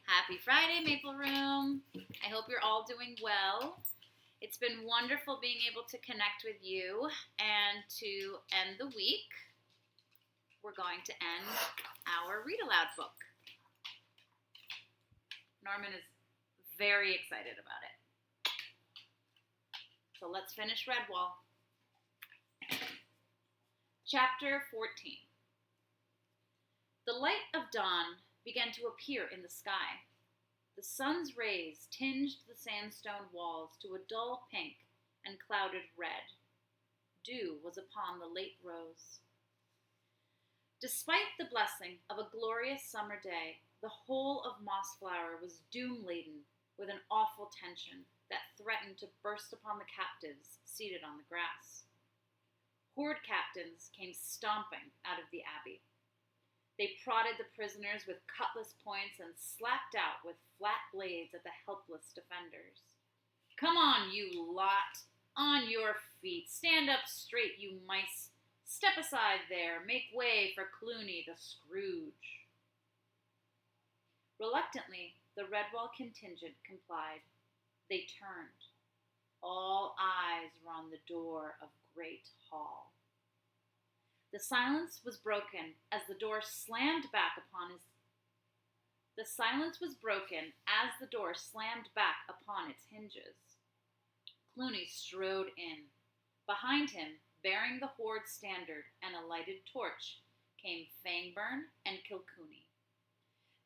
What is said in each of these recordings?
Happy Friday, Maple Room. I hope you're all doing well. It's been wonderful being able to connect with you, and to end the week, we're going to end our Read Aloud book. Norman is very excited about it. So let's finish Redwall. Chapter 14. The light of dawn began to appear in the sky. The sun's rays tinged the sandstone walls to a dull pink and clouded red. Dew was upon the late rose. Despite the blessing of a glorious summer day, the whole of Mossflower was doom-laden with an awful tension that threatened to burst upon the captives seated on the grass. Horde captains came stomping out of the abbey. They prodded the prisoners with cutlass points and slapped out with flat blades at the helpless defenders. "Come on, you lot! On your feet! Stand up straight, you mice! Step aside there! Make way for Clooney the Scrooge!" Reluctantly, the Redwall contingent complied. They turned. All eyes were on the door of Great Hall. The silence was broken as the door slammed back upon its hinges. Clooney strode in. Behind him, bearing the Horde standard and a lighted torch, came Fangburn and Kilcooney.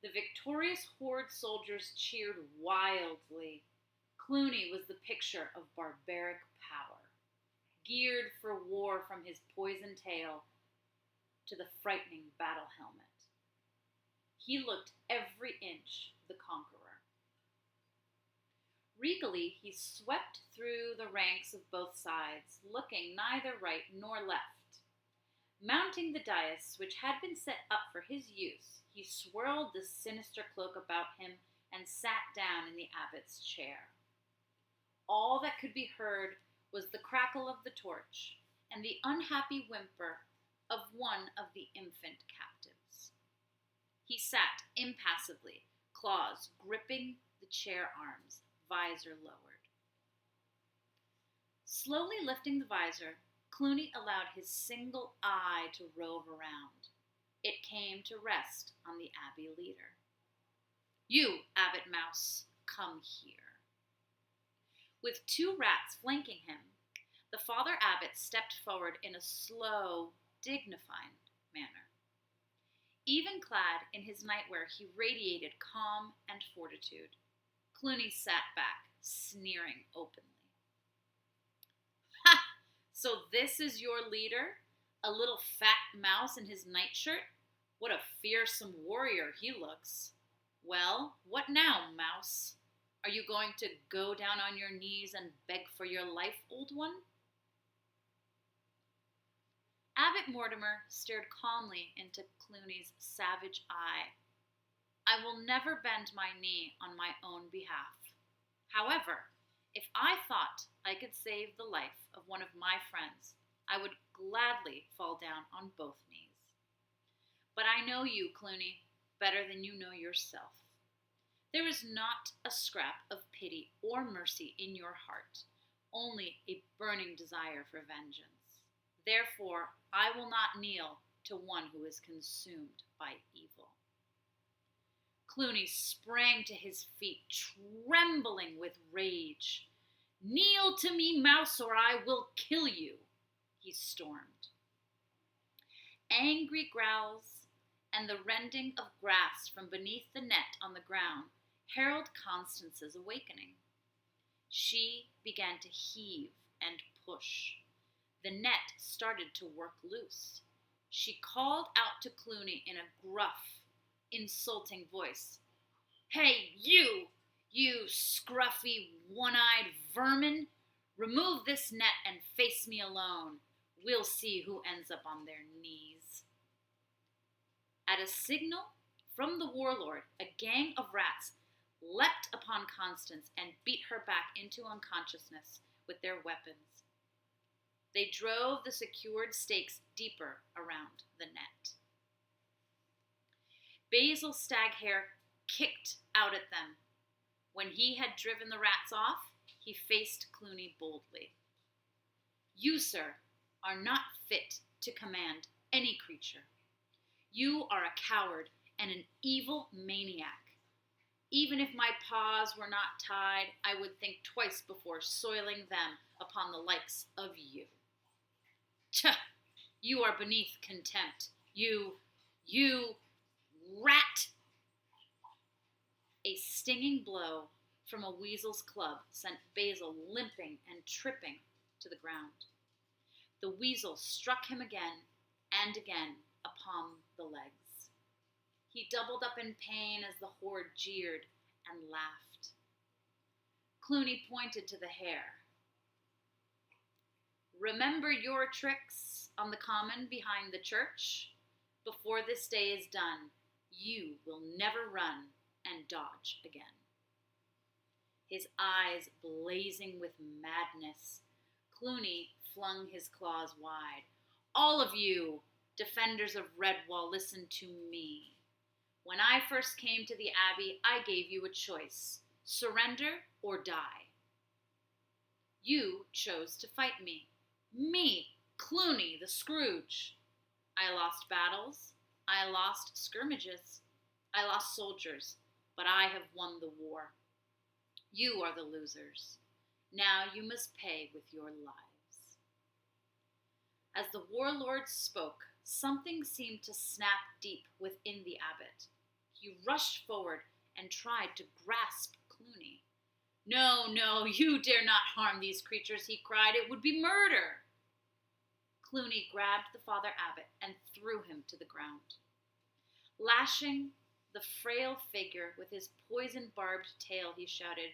The victorious Horde soldiers cheered wildly. Clooney was the picture of barbaric power, geared for war from his poisoned tail to the frightening battle helmet. He looked every inch the conqueror. Regally, he swept through the ranks of both sides, looking neither right nor left. Mounting the dais which had been set up for his use, he swirled the sinister cloak about him and sat down in the abbot's chair. All that could be heard was the crackle of the torch and the unhappy whimper of one of the infant captives. He sat impassively, claws gripping the chair arms, visor lowered. Slowly lifting the visor, Clooney allowed his single eye to rove around. It came to rest on the abbey leader. "You, Abbot Mouse, come here." With two rats flanking him, the Father Abbot stepped forward in a slow, dignified manner. Even clad in his nightwear, he radiated calm and fortitude. Clooney sat back, sneering openly. "Ha! So this is your leader? A little fat mouse in his nightshirt? What a fearsome warrior he looks. Well, what now, mouse? Are you going to go down on your knees and beg for your life, old one?" Abbot Mortimer stared calmly into Clooney's savage eye. "I will never bend my knee on my own behalf. However, if I thought I could save the life of one of my friends, I would gladly fall down on both knees. But I know you, Clooney, better than you know yourself. There is not a scrap of pity or mercy in your heart, only a burning desire for vengeance. Therefore, I will not kneel to one who is consumed by evil." Clooney sprang to his feet, trembling with rage. "Kneel to me, mouse, or I will kill you," he stormed. Angry growls and the rending of grass from beneath the net on the ground heralded Constance's awakening. She began to heave and push. The net started to work loose. She called out to Clooney in a gruff, insulting voice. "Hey, you scruffy, one-eyed vermin! Remove this net and face me alone. We'll see who ends up on their knees." At a signal from the warlord, a gang of rats leapt upon Constance and beat her back into unconsciousness with their weapons. They drove the secured stakes deeper around the net. Basil Staghair kicked out at them. When he had driven the rats off, he faced Clooney boldly. You, sir, are not fit to command any creature. You are a coward and an evil maniac. Even if my paws were not tied, I would think twice before soiling them upon the likes of you. Tch! You are beneath contempt. You rat! A stinging blow from a weasel's club sent Basil limping and tripping to the ground. The weasel struck him again and again upon the legs. He doubled up in pain as the horde jeered and laughed. Clooney pointed to the hare. Remember your tricks on the common behind the church? Before this day is done, you will never run and dodge again. His eyes blazing with madness, Clooney flung his claws wide. All of you, defenders of Redwall, listen to me. When I first came to the Abbey, I gave you a choice, surrender or die. You chose to fight me. Me, Clooney the Scrooge. I lost battles, I lost skirmishes, I lost soldiers, but I have won the war. You are the losers. Now you must pay with your lives. As the warlord spoke, something seemed to snap deep within the abbot. He rushed forward and tried to grasp Clooney. No, no, you dare not harm these creatures, he cried. It would be murder. Clooney grabbed the Father Abbot and threw him to the ground. Lashing the frail figure with his poison-barbed tail, he shouted,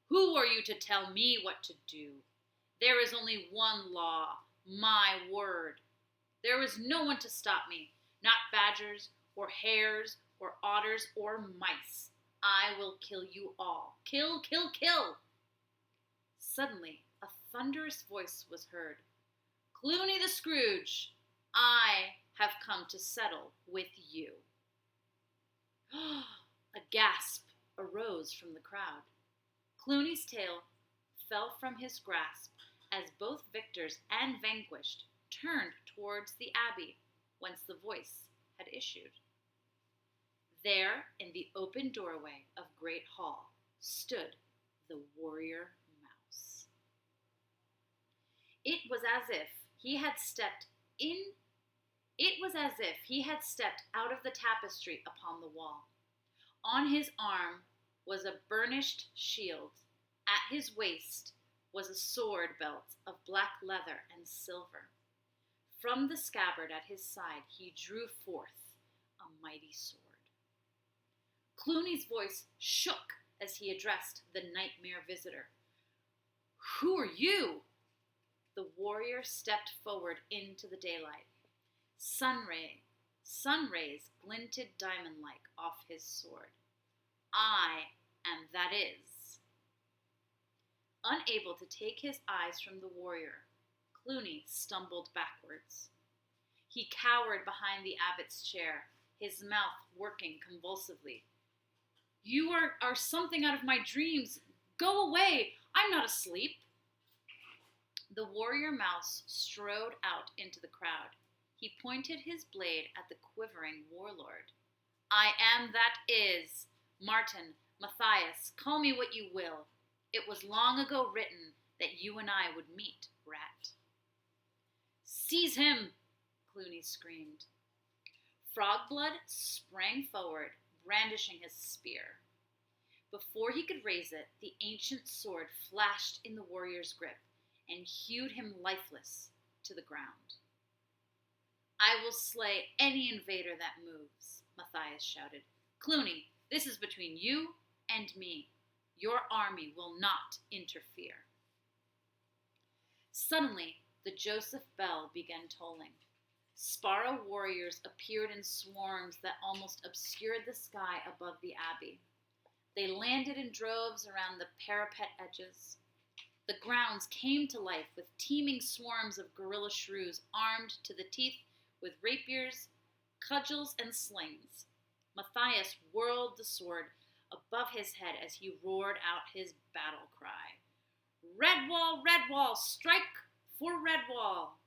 Who are you to tell me what to do? There is only one law, my word. There is no one to stop me, not badgers or hares or otters or mice. I will kill you all. Kill, kill, kill. Suddenly, a thunderous voice was heard. Clooney the Scrooge, I have come to settle with you. A gasp arose from the crowd. Clooney's tail fell from his grasp as both victors and vanquished turned towards the abbey whence the voice had issued. There, in the open doorway of Great Hall, stood the warrior mouse. It was as if he had stepped out of the tapestry upon the wall. On his arm was a burnished shield. At his waist was a sword belt of black leather and silver. From the scabbard at his side he drew forth a mighty sword. Clooney's voice shook as he addressed the nightmare visitor. Who are you? The warrior stepped forward into the daylight. Sun rays glinted diamond-like off his sword. I am that is. Unable to take his eyes from the warrior, Clooney stumbled backwards. He cowered behind the abbot's chair, his mouth working convulsively. You are something out of my dreams. Go away. I'm not asleep. The warrior mouse strode out into the crowd. He pointed his blade at the quivering warlord. I am that is. Martin, Matthias, call me what you will. It was long ago written that you and I would meet, rat. Seize him, Clooney screamed. Frogblood sprang forward, brandishing his spear. Before he could raise it, the ancient sword flashed in the warrior's grip and hewed him lifeless to the ground. I will slay any invader that moves, Matthias shouted. Clooney, this is between you and me. Your army will not interfere. Suddenly, the Joseph bell began tolling. Sparrow warriors appeared in swarms that almost obscured the sky above the abbey. They landed in droves around the parapet edges. The grounds came to life with teeming swarms of guerrilla shrews armed to the teeth with rapiers, cudgels, and slings. Matthias whirled the sword, above his head as he roared out his battle cry. Redwall, Redwall, strike for Redwall!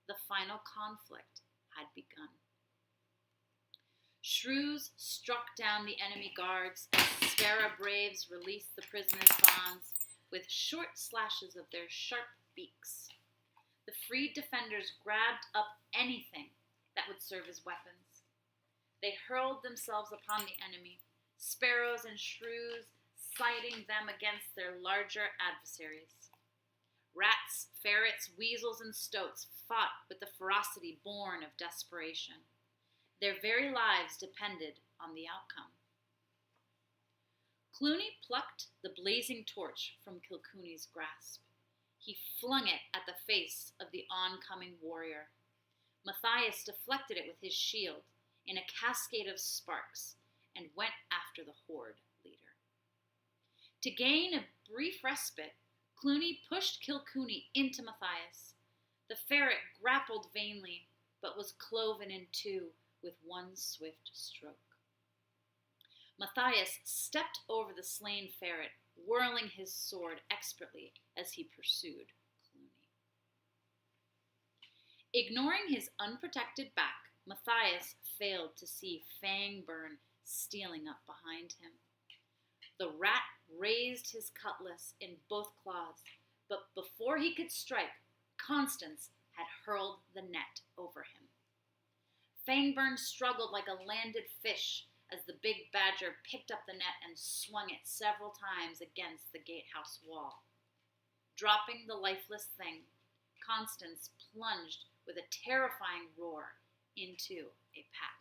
The final conflict had begun. Shrews struck down the enemy guards as Sparrow braves released the prisoners' bonds with short slashes of their sharp beaks. The freed defenders grabbed up anything that would serve as weapons. They hurled themselves upon the enemy, sparrows and shrews siding them against their larger adversaries. Rats, ferrets, weasels, and stoats fought with the ferocity born of desperation. Their very lives depended on the outcome. Clooney plucked the blazing torch from Kilcooney's grasp. He flung it at the face of the oncoming warrior. Matthias deflected it with his shield in a cascade of sparks and went after the horde leader. To gain a brief respite, Clooney pushed Kilcooney into Matthias. The ferret grappled vainly, but was cloven in two with one swift stroke. Matthias stepped over the slain ferret, whirling his sword expertly as he pursued Clooney. Ignoring his unprotected back, Matthias failed to see Fangburn stealing up behind him. The rat raised his cutlass in both claws, but before he could strike, Constance had hurled the net over him. Fangburn struggled like a landed fish as the big badger picked up the net and swung it several times against the gatehouse wall. Dropping the lifeless thing, Constance plunged with a terrifying roar into a pack.